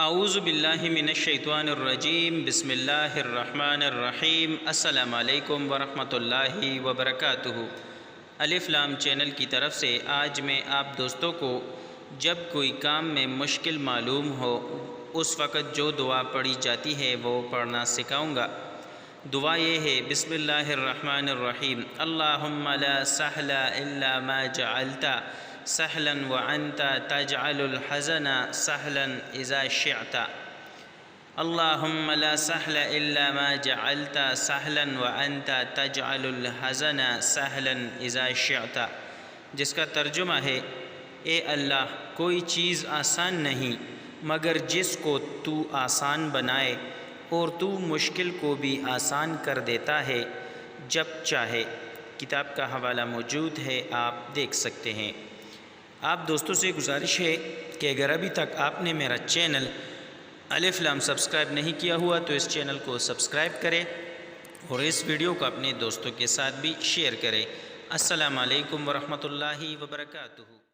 اعوذ باللہ من الشیطان الرجیم، بسم اللہ الرحمن الرحیم۔ السلام علیکم ورحمۃ اللہ وبرکاتہ۔ الف لام چینل کی طرف سے آج میں آپ دوستوں کو جب کوئی کام میں مشکل معلوم ہو اس وقت جو دعا پڑھی جاتی ہے وہ پڑھنا سکھاؤں گا۔ دعا یہ ہے، بسم اللہ الرحمن الرحیم، اللہم لا سہل الا ما جعلت سہلا وانت تجعل الحزن سہلا اذا شئت۔ اللہم لا سہل الا ما جعلت سہلا وانت تجعل الحزن سہلا اذا شئت، جس کا ترجمہ ہے، اے اللہ کوئی چیز آسان نہیں مگر جس کو تو آسان بنائے اور تو مشکل کو بھی آسان کر دیتا ہے جب چاہے۔ کتاب کا حوالہ موجود ہے، آپ دیکھ سکتے ہیں۔ آپ دوستوں سے گزارش ہے کہ اگر ابھی تک آپ نے میرا چینل الف لام سبسکرائب نہیں کیا ہوا تو اس چینل کو سبسکرائب کریں اور اس ویڈیو کو اپنے دوستوں کے ساتھ بھی شیئر کریں۔ السلام علیکم ورحمۃ اللہ وبرکاتہ۔